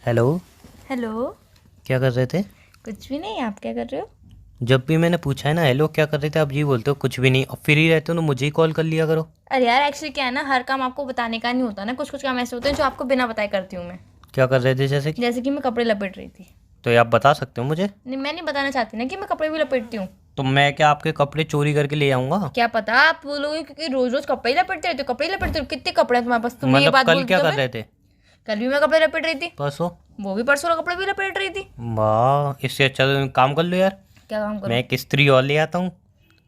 Hello. Hello. क्या कर रहे थे? कुछ भी नहीं, आप क्या कर रहे हो? जब भी मैंने पूछा है ना हेलो क्या कर रहे थे, आप जी बोलते हो कुछ भी नहीं। अब फ्री रहते हो तो मुझे ही कॉल कर लिया करो। अरे यार, एक्चुअली क्या है ना, हर काम आपको बताने का नहीं होता ना, कुछ कुछ काम ऐसे होते हैं जो आपको बिना बताए करती हूँ मैं। क्या कर रहे थे जैसे कि? जैसे कि मैं कपड़े लपेट रही थी। तो ये आप बता सकते हो मुझे? नहीं, मैं नहीं बताना चाहती ना कि मैं कपड़े भी लपेटती हूँ। तो मैं क्या आपके कपड़े चोरी करके ले आऊँगा? क्या पता आप बोलोगे क्योंकि रोज रोज कपड़े ही लपेटते रहते हो, कपड़े ही लपेटते हो। कितने कपड़े हैं तुम्हारे पास? तुमने ये मतलब बात कल बोल दी क्या तो कर मैं रहे थे? कल भी मैं कपड़े लपेट रही थी। परसों? वो भी परसों वाला कपड़े भी लपेट रही थी। वाह, इससे अच्छा तो काम कर लो यार। क्या काम मैं करूँ? एक इस्त्री और ले आता हूँ।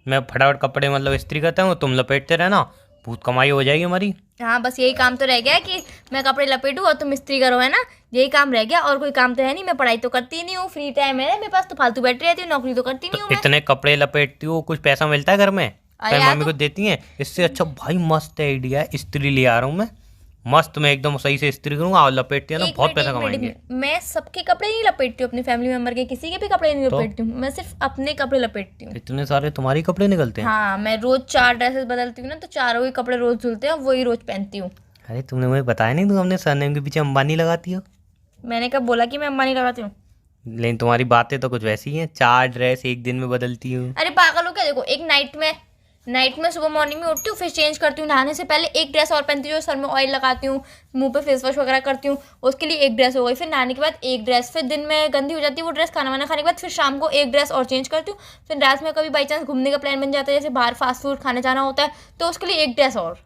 मैं फटाफट कपड़े मतलब इस्त्री करता हूँ, तुम लपेटते रहना। बहुत कमाई हो जाएगी हमारी। हाँ, बस यही काम तो रह गया है कि मैं कपड़े लपेटूँ और तुम इस्त्री करो, है ना? यही काम रह गया, और कोई काम तो है नहीं। मैं पढ़ाई तो करती नहीं हूँ, फ्री टाइम है मेरे पास तो फालतू बैठी रहती हूँ, नौकरी तो करती तो नहीं हूँ मैं। इतने कपड़े लपेटती हो, कुछ पैसा मिलता है घर में? अरे कहीं यार मम्मी तो को देती हैं? इससे अच्छा भाई मस्त आइडिया है, इस्त्री ले आ रहा हूँ मैं। मस्त, मैं एकदम सही से इस्त्री करूंगा और लपेटती है ना, एक बहुत मिनट पैसा एक मिनट एक कमाएंगे। मिनट, मैं सबके कपड़े नहीं लपेटती हूँ, अपने फैमिली मेंबर के किसी के भी कपड़े नहीं तो लपेटती हूँ, मैं सिर्फ अपने कपड़े लपेटती हूँ। इतने सारे तुम्हारे कपड़े निकलते हैं? हाँ, मैं रोज 4 ड्रेसेस बदलती हूँ ना, तो चारों ही कपड़े रोज धुलते हैं और वही रोज पहनती हूँ। अरे तुमने मुझे बताया नहीं, तुम अपने सरनेम के पीछे अंबानी लगाती हो। मैंने कब बोला कि मैं अंबानी लगाती हूँ? लेकिन तुम्हारी बातें तो कुछ वैसी ही हैं, 4 ड्रेस एक दिन में बदलती हूँ। अरे पागल हो क्या? देखो, एक नाइट में सुबह मॉर्निंग में उठती हूँ, फिर चेंज करती हूँ, नहाने से पहले एक ड्रेस और पहनती हूँ, सर में ऑयल लगाती हूँ, मुंह पे फेस वॉश वगैरह करती हूँ, उसके लिए एक ड्रेस हो गई। फिर नहाने के बाद एक ड्रेस, फिर दिन में गंदी हो जाती है वो ड्रेस, खाना वाना खाने के बाद फिर शाम को एक ड्रेस और चेंज करती हूँ। फिर रात में कभी बाई चांस घूमने का प्लान बन जाता है, जैसे बाहर फास्ट फूड खाने जाना होता है, तो उसके लिए एक ड्रेस और।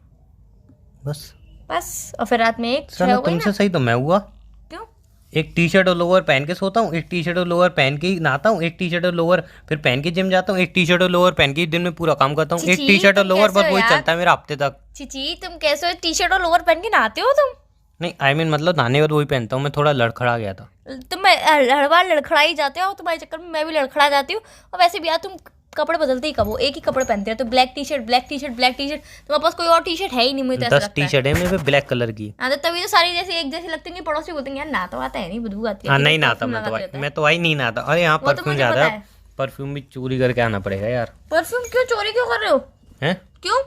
बस। बस, और फिर रात में एक छह साला हो गई तुमसे ना। सही तो मैं हुआ। क्यों? एक टी शर्ट और लोअर पहन के सोता हूँ, एक टी शर्ट और लोअर पहन के ही नहाता हूँ, एक टी शर्ट और लोअर फिर पहन के जिम जाता हूँ, एक टी शर्ट और लोअर पहन के ही दिन में पूरा काम करता हूँ, एक टी चिची शर्ट और तुम लोअर कैसे बस हो वही यार? चलता है मेरा हफ्ते तक। चिची तुम कैसे हो, टी शर्ट और लोअर पहन के नहाते हो तुम? नहीं आई मीन मतलब नहाने के बाद वही पहनता हूँ, मैं थोड़ा लड़खड़ा गया था। तुम हर बार लड़खड़ा ही जाते हो, तुम्हारे चक्कर में मैं भी लड़खड़ा जाती हूँ। और वैसे भी यार, तुम कपड़े बदलते ही कब हो? एक ही कपड़े पहनते हो तो black T shirt, black T shirt, black T shirt. तुम्हारे पास कोई और टी शर्ट है ही नहीं, मुझे तो ऐसा 10 लगता टी है। शर्ट है मेरे पे ब्लैक कलर की। हाँ, तो तभी तो सारी जैसे एक जैसी लगती नहीं, पड़ोसी बोलते हैं यार ना तो आता है नहीं, बदबू आती है, हाँ कि नहीं रोज नहाता परफ्यूम मैं तो लगाते भाई, रहता है। मैं तो भाई नहीं नहाता। अरे यहाँ वो तो परफ्यूम मुझे ज़्यादा पता है। है। परफ्यूम भी चोरी करके आना पड़ेगा यार। परफ्यूम क्यों चोरी क्यों कर रहे हो? हैं? क्यों?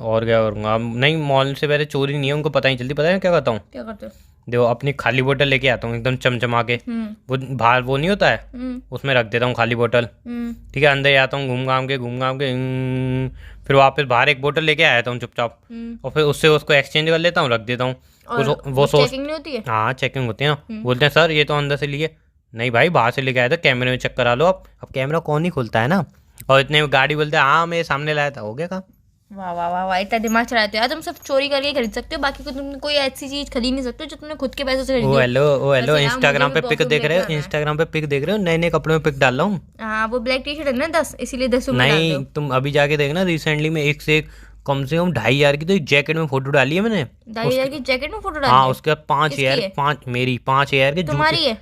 और क्या करूँगा अब? नहीं मॉल से पहले चोरी नहीं है, उनको पता ही चलती। पता है क्या करता हूँ? क्या करते हो? देखो अपनी खाली बोतल लेके आता हूँ एकदम चमचमा के। हम्म। वो बाहर वो नहीं होता है, हम्म। उसमें रख देता हूँ खाली बोतल। हम्म। ठीक है, अंदर जाता हूँ घूम घाम के फिर वापस बाहर एक बोतल लेके आया हूँ चुपचाप। और फिर उससे उसको एक्सचेंज कर लेता हूँ, रख देता हूँ। और वो सोच। चेकिंग नहीं होती है? हाँ चेकिंग होती है ना, बोलते हैं सर ये तो अंदर से लिए। नहीं भाई बाहर से लेके आया था, कैमरे में चेक करा लो। अब कैमरा कौन ही खोलता है ना। और इतने में गाड़ी बोलते हैं हाँ मेरे सामने लाया था, हो गया काम। वाह वाह वाह वाह, इतना दिमाग चलाते हो यार तुम। सब चोरी करके खरीद सकते हो, बाकी को तुम कोई ऐसी चीज खरीद नहीं सकते हो जो तुमने खुद के पैसों से खरीदी ओ हो। हेलो ओ हेलो, वैसे यार, मुझे इंस्टाग्राम भी पे पिक परफ्यूम देख रहे लेके हो? आना है। इंस्टाग्राम पे पिक देख रहे हो? नए नए कपड़ों में पिक डाल रहा हूँ। हाँ, वो ब्लैक टी शर्ट है ना 10, इसीलिए 10 रुपये डाल दो। नहीं तुम अभी जाके देखना, रिसेंटली में एक से एक कम से कम 2,500 की तो एक जैकेट में फोटो डाली है मैंने। 2,500 की जैकेट में फोटो डाल हाँ दी? उसके बाद 5,000, किसकी है? 5,000 के जूते। तुम्हारी है?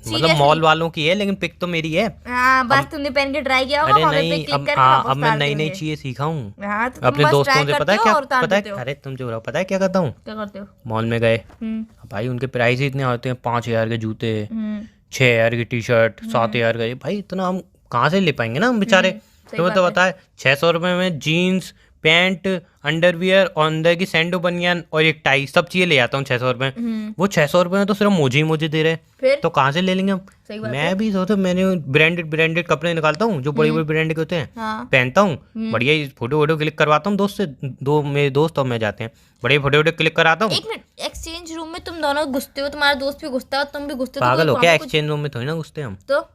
मतलब मॉल सीरियसली? वालों की है लेकिन पिक तो मेरी है। हाँ, बस तुमने पहन के ट्राई किया होगा, अरे वहाँ पे नहीं, क्लिक अब करके हाँ वापस अब मैं उतार नई नई देंगे। चीजें सीखा हूँ हाँ, तो तुम अपने बस दोस्तों ट्राई से। पता करते है हो क्या? और उतार पता देते है, हो। अरे तुम जो रहो, पता है क्या करता हूँ? क्या करते हो? मॉल में गए, हम्म। भाई उनके प्राइस ही इतने आते हैं, 5,000 के जूते, हम्म। 6,000 की टी शर्ट, 7,000 का। ये भाई इतना हम कहाँ से ले पाएंगे ना हम बेचारे। सही तुम्हें तो बात है। पता है 600 रुपये में जीन्स पैंट अंडरवियर और अंदर की सैंडो बनियान और एक टाई, सब चीज़ें ले आता हूँ 600 रुपये में। वो 600 रुपये में तो सिर्फ मुझे ही मुझे दे रहे हैं, फिर तो कहाँ से ले लेंगे हम? सही बात है। मैं भी सोचो, मैंने ब्रांडेड ब्रांडेड कपड़े निकालता हूँ जो बड़े बड़े ब्रांड के होते हैं, हाँ। पहनता हूँ, बढ़िया ही फोटो वोटो क्लिक करवाता हूँ दोस्त से। दो मेरे दोस्त और मैं जाते हैं, बढ़िया फोटो वोटो क्लिक कराता हूँ। एक मिनट, एक्सचेंज रूम में तुम दोनों घुसते हो, तुम्हारा दोस्त भी घुसता है और तुम भी घुसते हो, तो पागल कोई हो वहाँ क्या? पे कुछ एक्सचेंज रूम में थोड़ी ना घुसते हम। तो?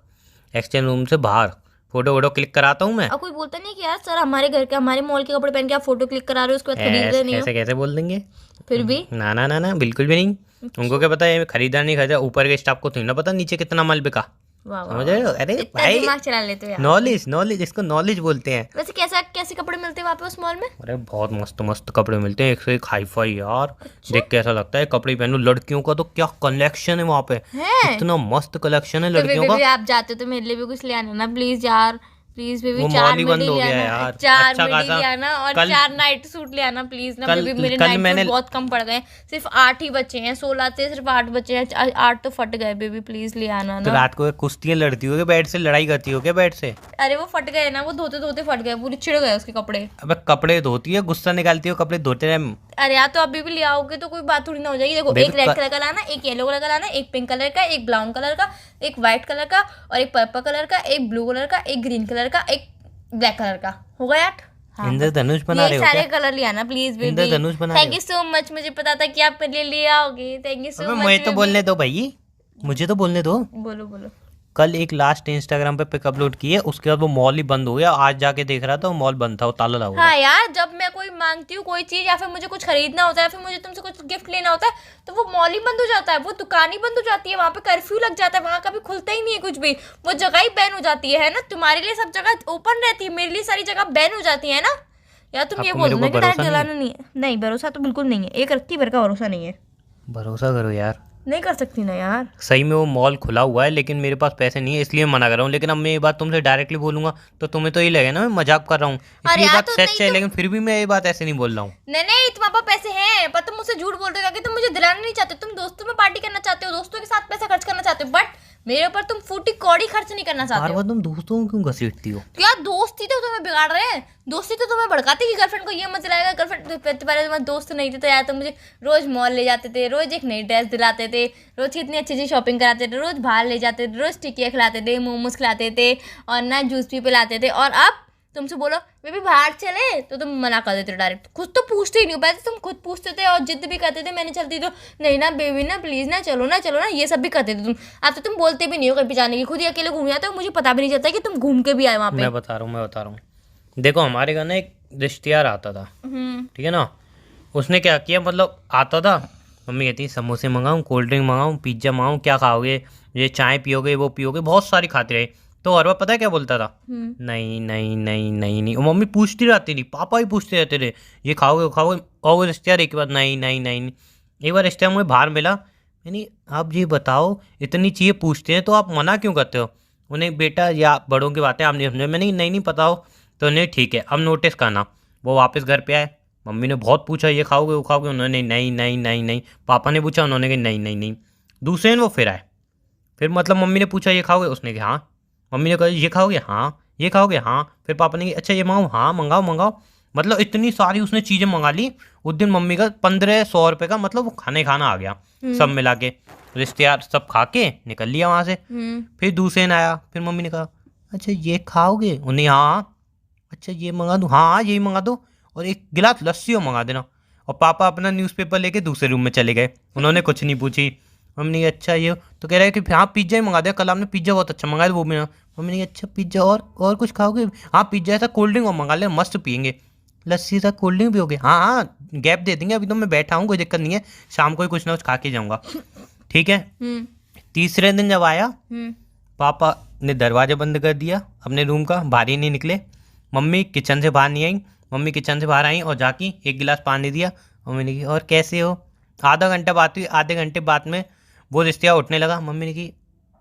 एक्सचेंज रूम से बाहर फोटो वोटो क्लिक कराता हूँ मैं। और कोई बोलता नहीं कि यार सर, हमारे घर के, हमारे मॉल के कपड़े पहन के आप फोटो क्लिक करा रहे हो, उसके बाद खरीद रहे नहीं हो? ऐसे कैसे बोल देंगे? फिर भी ना ना ना ना, बिल्कुल भी नहीं। उनको क्या पता है खरीदा नहीं खरीदा, ऊपर के स्टाफ को थोड़ी ना पता नीचे कितना माल बिका। वाह वाह समझ रहे हो? अरे इतना भाई दिमाग चला लेते हो यार। नॉलेज नॉलेज, इसको नॉलेज बोलते हैं। वैसे कैसे कपड़े मिलते हैं वहाँ पे उस मॉल में? अरे बहुत मस्त मस्त कपड़े मिलते हैं, एक से एक हाई फाई यार। देख के ऐसा लगता है कपड़े पहनो। लड़कियों का तो क्या कलेक्शन है वहाँ पे, है? इतना मस्त कलेक्शन है तो लड़कियों बेबी का। आप जाते हो तो मेरे लिए भी कुछ ले आना ना प्लीज यार। प्लीज बेबी, वो 4 मॉल ही मिडी बंद हो ले गया आना, यार। 4 अच्छा मिडी खासा ले आना और कल 4 नाइट सूट ले आना प्लीज ना कल बेबी। मेरे कल नाइट मैंने सूट बहुत कम पड़ गए, सिर्फ 8 ही बचे हैं, 16 से सिर्फ 8 बचे हैं, 8 तो फट गए बेबी, प्लीज ले आना तो ना। रात को कुश्तियाँ लड़ती हो क्या बेड से? लड़ाई करती हो क्या बेड से? अरे वो फट गए ना, वो धोते धोते फट गए, पूरे छिड़ गए उसके कपड़े। अबे कपड़े धोती है, गुस्सा निकालती हो कपड़े धोते टाइम? अरे यार तो अभी भी ले आओगे तो कोई बात थोड़ी ना हो जाएगी। देखो एक रेड कलर का लाना, एक येलो कलर का लाना, एक पिंक कलर का, एक ब्राउन कलर का, एक व्हाइट कलर का, और एक पर्पल कलर का, एक ब्लू कलर का, एक ग्रीन कलर का, एक ब्लैक कलर का। हो गया 8? हाँ, इंद्रधनुष बना रहे हो सारे क्या? कलर ले आना प्लीज बेबी। इंद्रधनुष बना रहे थैंक यू सो मच, मुझे पता था कि आप मेरे लिए ले आओगे। थैंक यू सो हो? मच। मुझे तो बोलने दो भाई, मुझे तो बोलने दो। बोलो बोलो। कल एक लास्ट इंस्टाग्राम पे पिक अपलोड किए, उसके बाद वो मॉल ही बंद हो गया। आज जाके देख रहा था वो मॉल बंद था, वो ताला लगा हुआ था। हाँ यार, जब मैं कोई मांगती हूँ कोई चीज या फिर मुझे कुछ खरीदना होता है या फिर मुझे तुमसे कुछ गिफ्ट लेना होता है तो वो मॉल ही बंद हो जाता है, वो दुकान ही बंद हो जाती है, वहाँ पे कर्फ्यू लग जाता है, वहाँ कभी खुलता ही नहीं है कुछ भी, वो जगह ही बैन हो जाती है ना। तुम्हारे लिए सब जगह ओपन रहती है, मेरे लिए सारी जगह बैन हो जाती है ना। यार तुम ये आपको बोल मेरे दो को कि डायरेक्ट भरोसा नहीं जलाना नहीं है। नहीं, भरोसा तो बिल्कुल नहीं है, एक रत्ती भर का भरोसा नहीं है। भरोसा करो यार। नहीं कर सकती ना यार। सही में वो मॉल खुला हुआ है, लेकिन मेरे पास पैसे नहीं है, इसलिए मना कर रहा हूँ। लेकिन अब मैं ये बात तुमसे डायरेक्टली बोलूंगा तो तुम्हें तो ये लगे ना मैं मजाक कर रहा हूँ, इसलिए यार, बात तो सच नहीं है। तो- लेकिन फिर भी मैं ये बात ऐसे नहीं बोल रहा हूँ। नहीं तुम्हारे पास पैसे हैं पर तुम मुझसे झूठ बोल रहे हो कि तुम मुझे दिलाना नहीं चाहते। तुम दोस्तों में पार्टी करना चाहते हो, दोस्तों के साथ पैसा खर्च करना चाहते हो, बट मेरे ऊपर तुम फूटी कौड़ी खर्च नहीं करना चाहते बार हो। बार तुम दोस्तों को क्यों घसीटती हो? तो यार दोस्ती तो तुम्हें बिगाड़ रहे हैं, दोस्ती तो तुम्हें भड़काती कि गर्लफ्रेंड को ये मत दिलाएगा। गर्लफ्रेंड पहले तुम्हारे दोस्त नहीं थे तो यार तुम मुझे रोज मॉल ले जाते थे, रोज एक नई ड्रेस दिलाते थे, रोज कितनी अच्छी अच्छी शॉपिंग कराते थे, रोज बाहर ले जाते थे, रोज टिकिया खिलाते थे, मोमोज खिलाते थे और ना जूस भी पिलाते थे। और अब तुमसे बोलो बेबी बाहर चले तो तुम मना कर देते हो डायरेक्ट, खुद तो पूछते ही नहीं हो। पहले तुम खुद पूछते थे और जिद भी करते थे, मैंने चलती तो नहीं ना बेबी ना प्लीज ना चलो ना, ये सब भी करते थे तुम। अब तो तुम बोलते भी नहीं हो कहीं पे जाने की, खुद ही अकेले घूम जाते हो, मुझे पता भी नहीं चलता कि तुम घूम के भी आए वहाँ पे। मैं बता रहा हूँ। देखो हमारे घर ना एक रिश्तेदार आता था, ठीक है ना। उसने क्या किया, मतलब आता था, मम्मी कहती है समोसे मंगाऊँ, कोल्ड ड्रिंक मंगाऊँ, पिज्ज़ा मंगाऊँ, क्या खाओगे, ये चाय पियोगे, वो पियोगे, बहुत सारी खाते रहे। तो हर बार पता है क्या बोलता था, नहीं नहीं नहीं नहीं नहीं। और मम्मी पूछती रहती थी, पापा ही पूछते रहते थे ये खाओगे वो खाओगे। और वो रिश्तेदार एक बार नहीं नहीं नहीं नहीं। एक बार रिश्तेदार मुझे बाहर मिला, यानी आप ये बताओ इतनी चीज़ें पूछते हैं तो आप मना क्यों करते हो उन्हें? बेटा या बड़ों की बातें आप नहीं समझे। मैंने नहीं पता हो तो नहीं, ठीक है अब नोटिस करना। वो वापस घर पे आए, मम्मी ने बहुत पूछा ये खाओगे वो खाओगे, उन्होंने नहीं नहीं नहीं नहीं। पापा ने पूछा, उन्होंने कहा नहीं नहीं नहीं। दूसरे दिन वो फिर आए, फिर मतलब मम्मी ने पूछा ये खाओगे, उसने कहा हाँ। मम्मी ने कहा ये खाओगे, हाँ। ये खाओगे, हाँ। फिर पापा ने कहा अच्छा ये मंगाओ, हाँ मंगाओ मंगाओ। मतलब इतनी सारी उसने चीज़ें मंगा ली। उस दिन मम्मी का 1500 रुपये का मतलब वो खाना आ गया सब मिला के। रिश्तेदार सब खा के निकल लिया वहाँ से। फिर दूसरे दिन आया, फिर मम्मी ने कहा अच्छा ये खाओगे, उन्हें हाँ। अच्छा ये मंगा दूँ, हाँ यही मंगा दो, और एक गिलास लस्सी और मंगा देना। और पापा अपना न्यूज़पेपर लेके दूसरे रूम में चले गए, उन्होंने कुछ नहीं पूछी। मम्मी ने कहा अच्छा ये तो कह रहा है कि हाँ पिज्ज़ा ही मंगा दिया, कल आपने पिज्ज़ा बहुत अच्छा मंगाया वो भी ना। मम्मी ने कहा अच्छा पिज्ज़ा और कुछ खाओगे? हाँ पिज्ज़ा ऐसा कोल्ड ड्रिंक और मंगा ले, मस्त पियेंगे। लस्सी सा कोल्ड ड्रिंक पियोगे? हाँ हाँ गैप दे देंगे, अभी तो मैं बैठा हूँ, कोई दिक्कत नहीं है, शाम को ही कुछ ना कुछ खा के जाऊँगा, ठीक है। तीसरे दिन जब आया, पापा ने दरवाज़ा बंद कर दिया अपने रूम का, बाहर ही नहीं निकले। मम्मी किचन से बाहर नहीं आई, मम्मी किचन से बाहर आई और जाके एक गिलास पानी दिया। मम्मी ने कहा और कैसे हो? आधा घंटा बात हुई, आधे घंटे बाद में वो रिश्तेदार उठने लगा। मम्मी ने कही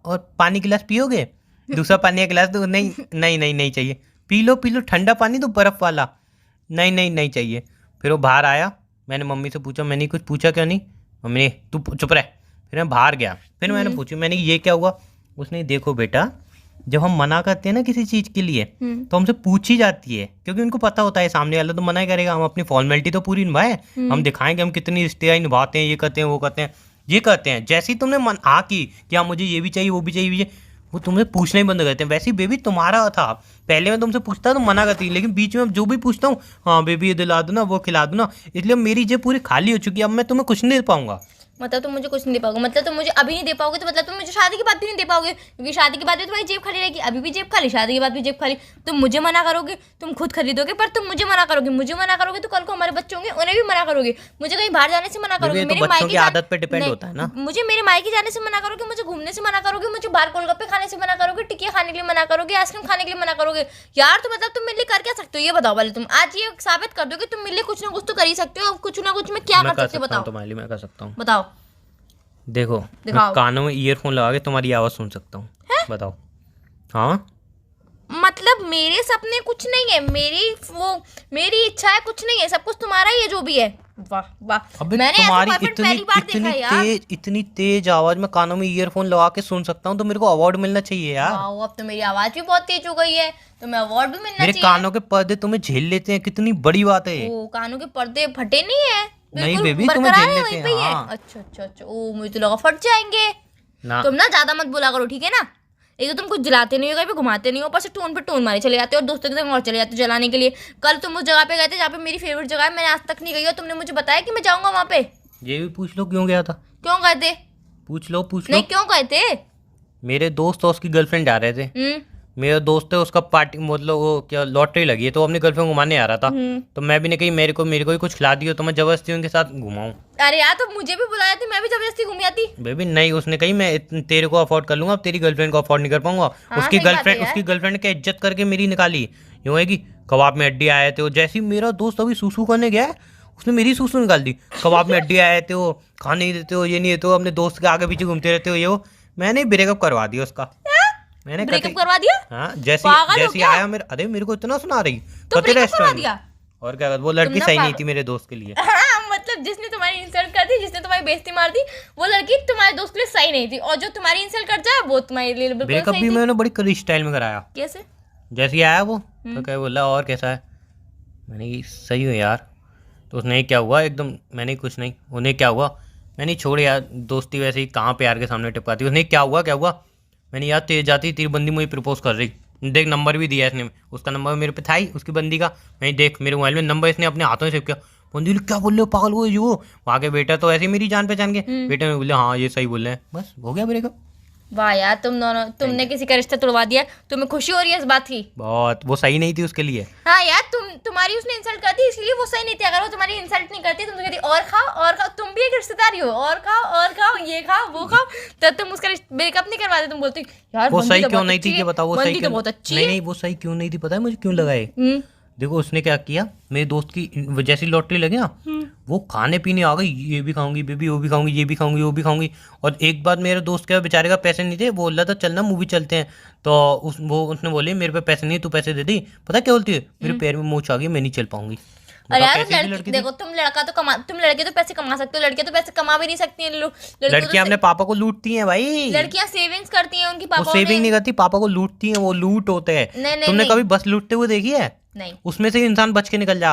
और पानी गिलास पियोगे? दूसरा पानी का गिलास दो। नहीं नहीं नहीं नहीं चाहिए। पी लो ठंडा पानी तो बर्फ़ वाला। नहीं नहीं नहीं चाहिए। फिर वो बाहर आया, मैंने मम्मी से पूछा, मैंने कुछ पूछा क्यों नहीं? मम्मी ने तू चुप रह। फिर मैं बाहर गया, फिर मैंने पूछा, मैंने ये क्या हुआ? उसने देखो बेटा जब हम मना करते हैं ना किसी चीज़ के लिए तो हमसे पूछी जाती है, क्योंकि उनको पता होता है सामने वाला तो मना ही करेगा। हम अपनी फॉर्मेलिटी तो पूरी निभाए, हम दिखाएंगे हम कितनी रिश्तेदारी निभाते हैं, ये करते हैं वो करते हैं ये करते हैं। जैसे ही तुमने मन की कि हाँ मुझे ये भी चाहिए वो भी चाहिए, वो तुम्हें पूछना ही बंद करते हैं। वैसे ही बेबी तुम्हारा था, पहले मैं तुमसे पूछता तो मना करती, लेकिन बीच में अब जो भी पूछता हूँ हाँ बेबी ये दिला दो ना वो खिला दो ना, इसलिए मेरी जेब पूरी खाली हो चुकी है, अब मैं तुम्हें कुछ नहीं दे पाऊंगा। मतलब तुम मुझे कुछ नहीं दे पाओगे, मतलब तुम मुझे अभी नहीं दे पाओगे तो मतलब तुम मुझे शादी के बाद भी नहीं दे पाओगे, क्योंकि शादी के बाद भी तुम्हारी जेब खाली रहेगी। अभी भी जेब खाली, शादी के बाद भी जेब खाली। तुम मुझे मना करोगे, तुम खुद खरीदोगे पर तुम मुझे मना करोगे तो कल को हमारे बच्चे होंगे उन्हें भी मना करोगे, मुझे कहीं बाहर जाने से मना करोगे, तो बच्चों की आदत पे डिपेंड होता है ना। मुझे मेरे मायके जाने से मना करोगे, मुझे घूमने से मना करोगे, मुझे बाहर गोलगप्पे खाने से मना करोगे, टिकिया खाने के लिए मना करोगे, आइसक्रीम खाने के लिए मना करोगे। यार तो मतलब तुम मेरे लिए कर क्या सकते हो ये बताओ पहले। तुम आज ये साबित कर दो कि तुम मेरे लिए कुछ ना कुछ तो कर ही सकते हो। कुछ ना कुछ मैं क्या कर सकती हूँ बताओ? तुम्हारे लिए मैं कर सकता हूँ, बताओ। देखो मैं कानों में ईयरफोन लगा के तुम्हारी आवाज़ सुन सकता हूँ, बताओ। हाँ मतलब मेरे सपने कुछ नहीं है, मेरी इच्छा है कुछ नहीं है, सब कुछ तुम्हारा ही है जो भी है। वाह वाह, मैंने तुम्हारी इतनी तेज आवाज में कानों में ईयरफोन लगा के सुन सकता हूँ तो मेरे को अवार्ड मिलना चाहिए यार। अब तो मेरी आवाज भी बहुत तेज हो गई है तो मैं अवार्ड भी मिलना चाहिए। मेरे कानों के पर्दे तुम्हें झेल लेते हैं, कितनी बड़ी बात है। कानों के पर्दे फटे नहीं है, नहीं बिल्कुल बेबी, तुम्हें बरकरार झेल है, लेते वहीं हैं। पे ही है। हाँ अच्छा अच्छा अच्छा, ओ मुझे तो लगा फट जाएंगे। ना, तुम ना ज्यादा मत बोला करो, ठीक है ना। एक तो तुम कुछ जलाते नहीं हो, कहीं पे घुमाते नहीं हो, ऊपर से टोन पे टोन मारे चले जाते हो और दोस्तों के संग और चले जाते हो जलाने के लिए। कल तुम उस जगह पे गए थे जहाँ पे मेरी फेवरेट जगह है, मैंने आज तक नहीं गई, और तुमने मुझे बताया कि मैं जाऊंगा वहाँ पे। ये भी पूछ लो क्यों गया था। क्यों गए थे? पूछ लो पूछ लो। नहीं क्यों गए थे? मेरे दोस्त और उसकी गर्लफ्रेंड जा रहे थे। मेरा दोस्त है, उसका पार्टी मतलब वो क्या लॉटरी लगी है, तो अपनी गर्लफ्रेंड घुमाने आ रहा था। तो मैं भी नहीं कही मेरे को ही कुछ खिला दियो तो मैं जबरदस्ती उनके साथ घुमाऊं। अरे यार तो मुझे भी बुलाया थी, मैं भी जबरदस्ती घूम आती। बेबी नहीं, उसने कही मैं तेरे को अफोर्ड कर लूंगा, अब तेरी गर्लफ्रेंड को अफोर्ड नहीं कर पाऊंगा। हाँ, उसकी सही बात है गर्लफ्रेंड यार। उसकी गर्लफ्रेंड की इज्जत करके मेरी निकाली। यूं है कि कबाब में हड्डी आए थे, वो जैसे ही मेरा दोस्त अभी सूसू करने गया है, उसने मेरी सूसू निकाल दी। कबाब में हड्डी आए थे, वो खाने नहीं देते हो, ये नहीं देते हो, अपने दोस्त के आगे पीछे घूमते रहते हो, ये वो। मैंने ब्रेकअप करवा दिया उसका। मैंने ब्रेकअप करवा दिया? हाँ, जैसे पागल हो जैसे क्या? आया मेरे, अरे मेरे को इतना सुना रही तो कते ब्रेकअप करवा रेस्टोरेंट दिया? में। और क्या, वो लड़की तुम ना सही नहीं पागल- थी मेरे दोस्त के लिए। हाँ, मतलब जिसने तुम्हारी इंसल्ट कर दी, जिसने तुम्हारी बेइज्जती मार दी, वो लड़की तुम्हारे दोस्त के लिए सही नहीं थी, और जो तुम्हारी इंसल्ट कर जाए वो तुम्हारे लिए बिल्कुल ब्रेकअप सही भी थी। मैंने बड़ी कड़ी स्टाइल में कराया। कैसे? जैसे ही आया वो तो क्या बोला, और कैसा है, मैंने कहा, सही हूँ यार। तो उसने क्या हुआ एकदम, मैंने कुछ नहीं, उन्हें क्या हुआ, मैंने छोड़ यार, दोस्ती वैसे ही कहाँ प्यार के सामने टिपकाती। उसने क्या हुआ, मैंने यार तेज जाती तेरी बंदी मुझे प्रपोज कर रही, देख नंबर भी दिया इसने, उसका नंबर मेरे पे था ही, उसकी बंदी का। मैं देख मेरे मोबाइल में नंबर इसने अपने हाथों में सेव किया। बंदी बोली क्या बोल रहे हो, पागल हुए जो वहाँ के बेटा तो ऐसे ही मेरी जान पहचान के बेटे में बोले हाँ ये सही बोल रहे हैं, बस हो गया ब्रेकअप। वाह यार, तुम दोनों, तुमने किसी का रिश्ता तोड़वा दिया, तुम्हें खुशी हो रही है इस बात की? बहुत, वो सही नहीं थी उसके लिए। हाँ यार, तुम्हारी उसने इंसल्ट कर दी इसलिए वो सही नहीं थी। अगर वो तुम्हारी इंसल्ट नहीं करती, तुम तो कहती और खाओ, तुम भी एक रिश्तेदारी हो, और खाओ, ये खाओ वो खाओ, तब तुम उसका ब्रेकअप नहीं करवाते। तुम बोलती यार वो बंदी सही तो क्यों बहुत नहीं अच्छी थी, है, ये बताओ, वो बंदी सही तो क्यों बहुत अच्छी नहीं, है। नहीं वो सही क्यों नहीं थी, पता है मुझे क्यों लगाए। देखो उसने क्या किया, मेरे दोस्त की जैसी लॉटरी लगी ना, वो खाने पीने आ गई, ये भी खाऊंगी बेबी, वो भी खाऊंगी, ये भी खाऊंगी, वो भी खाऊंगी। और एक बार मेरे दोस्त के बेचारे का पैसे नहीं थे, वो बोल रहा था चलना मूवी चलते हैं, तो उसने बोली मेरे पे पैसे नहीं, तू पैसे दे दी। पता क्या बोलती है, मेरे पैर में मोच आ गई, मैं नहीं चल पाऊंगी। अरे यार कैसी थी लड़की थी? देखो, तुम लड़के तो पैसे कमा सकते हो, लड़कियां तो पैसे कमा भी नहीं सकती हैं। लड़कियां अपने पापा को लूटती हैं भाई। लड़कियां सेविंग्स करती हैं, उनकी वो पापा सेविंग नहीं करती, पापा को लूटती हैं, वो लूट होते हैं। नहीं, तुमने नहीं। कभी बस लूटते हुए देखी है? नहीं। उसमें से इंसान बच के निकल जा।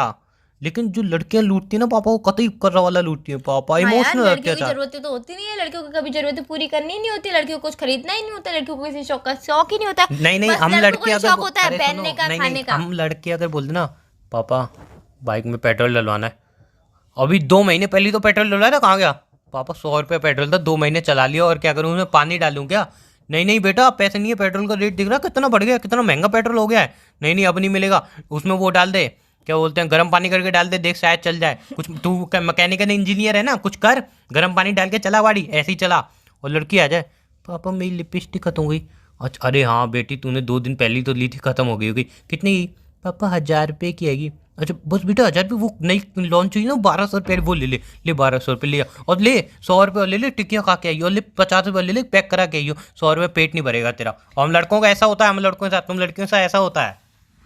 लेकिन जो लड़कियां लूटती है ना, पापा को कतई कर्रा वाला लूटती है, पापा हाँ यार, इमोशनल लड़कियों की जरूरतें तो होती नहीं है, लड़कियों को कभी जरूरतें पूरी करनी नहीं होती, लड़कियों को कुछ खरीदना ही नहीं होता, लड़कियों को किसी शौक ही नहीं होता। नहीं बस हम लड़कों को लड़के ही अगर शौक होता है अरे पहनने सुनो, का, नहीं, खाने नहीं, का। हम लड़के अगर बोल देना पापा बाइक में पेट्रोल डलवाना है, अभी 2 महीने पहले तो पेट्रोल डलवाया था, कहाँ गया पापा, 100 रुपये पेट्रोल था, 2 महीने चला लिया, और क्या करूँ उसमें पानी डालूं क्या? नहीं बेटा पैसे नहीं है, पेट्रोल का रेट दिख रहा है कितना बढ़ गया, कितना महंगा पेट्रोल हो गया है। नहीं अब नहीं मिलेगा, उसमें वो डाल दे, क्या बोलते हैं, गर्म पानी करके डाल दे, देख शायद चल जाए कुछ। तू मैकेनिकल इंजीनियर है ना, कुछ कर, गर्म पानी डाल के चला गाड़ी, ऐसे ही चला। और लड़की आ जाए, पापा मेरी लिपस्टिक खत्म हो गई। अच्छा, अरे हाँ बेटी तूने 2 दिन पहले ही तो ली थी, खत्म हो गई होगी, कितनी की? पापा 1000 रुपये की आएगी। अच्छा बस बेटा 1000 रुपये, वो नई लॉन्च हुई ना, 1200 रुपये, वो ले 1200 रुपये लिया, और ले 100 रुपये ले टिक्कियाँ खा के आई, और ले 50 रुपये ले पैक करा के आई हो, 100 रुपये पेट नहीं भरेगा तेरा। और हम लड़कों का ऐसा होता है, हम लड़कों के साथ, तुम लड़कियों के साथ ऐसा होता है।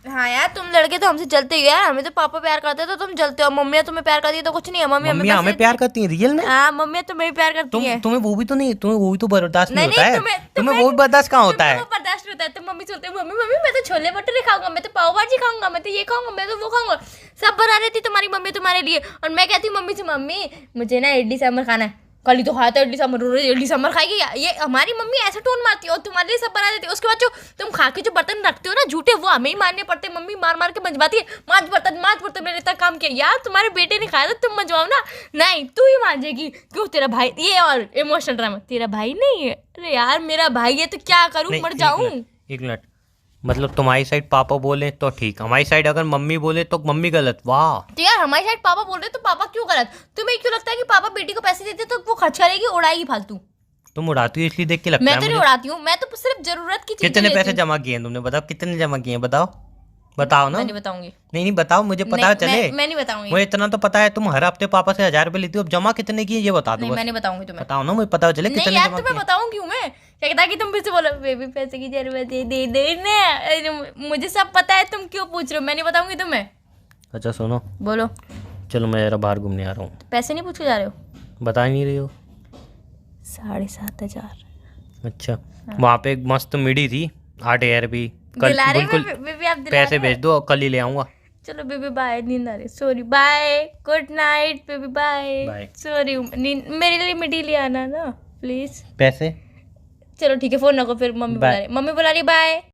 हाँ यार, तुम लड़के तो हमसे जलते ही हो यार, हमें तो पापा प्यार करते हैं तो तुम जलते हो, मम्मियाँ तुम्हें प्यार करती है तो कुछ नहीं है, मम्मी मम्मी हमें प्यार करती है रियल में। हाँ, मम्मियाँ तुम्हें भी प्यार करती है। तुम्हें वो भी तो नहीं, तुम्हें वो भी तो बर्दाश्त नहीं होता है। तुम्हें तुम्हें वो भी बर्दाश्त कहाँ होता है? बर्दाश्त होता है। तुम मम्मी सोचते हो, मम्मी मैं तो छोले भटूरे खाऊंगा, मैं तो पाव भाजी खाऊंगा, मैं तो ये खाऊंगा, मैं तो वो खाऊंगा, सब बना रही थी तुम्हारी मम्मी तुम्हारे लिए। और मैं कहती हूँ मम्मी से, मम्मी मुझे ना इडली सांभर खाना है, कल ही तो खाया था इडली सांभर, इडली सांभर खाएगी। ये हमारी मम्मी ऐसा टोन मारती है, और तुम्हारे लिए सब बना देती है। उसके बाद जो तुम खा के जो बर्तन रखते हो ना झूठे, वो हमें ही मारने पड़ते हैं। मम्मी मार के मंजवाती है, मांज बर्तन मैंने इतना काम किया। यार तुम्हारे बेटे ने खाया था, तुम मंजवाओ ना। नहीं, तू ही मांजेगी, क्यों? तेरा भाई, ये और इमोशनल ड्रामा, तेरा भाई नहीं है। अरे यार मेरा भाई है तो क्या करूं, मर जाऊं। एक मिनट, मतलब तुम्हारी साइड पापा बोले तो ठीक, हमारी साइड अगर मम्मी बोले तो मम्मी गलत। वाह, तो यार हमारी साइड पापा बोल रहे तो पापा क्यों गलत? तुम्हें क्यों लगता है कि पापा बेटी को पैसे देते तो वो खर्च करेगी, उड़ाएगी फालतू? तुम उड़ाती हो इसलिए देख के लगता है मैं तो नहीं उड़ाती हूँ, मैं तो सिर्फ जरूरत की चीजें कितने लेती पैसे हूँ। जमा किए हैं तुमने, बताओ कितने जमा किए हैं, बताओ ना। मैं नहीं बताऊंगी। नहीं बताओ, मुझे पता चले। मैं नहीं बताऊंगी। मुझे इतना तो पता है, तुम हर हफ्ते पापा से 1000 रुपए लेती हो, अब जमा कितने किए ये बता दो। नहीं, बस मैं नहीं बताऊंगी तुम्हें। बताओ ना, मुझे पता चले नहीं कितने यार, जमा तुम्हें किए। बताऊंगी हूँ मैं, क्या कहता कि तुम फिर से बोलो बेबी पैसे की जरूरत है, दे देना। मुझे सब पता है, तुम क्यों पूछ रहे हो? मैं नहीं बताऊंगी तुम्हें। अच्छा सुनो, बोलो। चलो मैं जरा बाहर घूमने आ रहा हूँ। पैसे नहीं पूछ के जा रहे हो? बता ही नहीं रही हो। 7,500। अच्छा, वहाँ पे एक मस्त मिडी थी 8,000 रुपये। कल दिला रहे बिल्कुल बेबी, आप दिला पैसे रहे? भेज दो, कल ही ले आऊंगा। चलो बेबी बाय, नींद आ रही, sorry, bye, good night baby, bye, Bye. Sorry, मेरे लिए मिट्टी ले आना ना प्लीज। पैसे चलो ठीक है, फोन रखो, फिर मम्मी बुला Bye. रही, मम्मी बुला रही, बाय।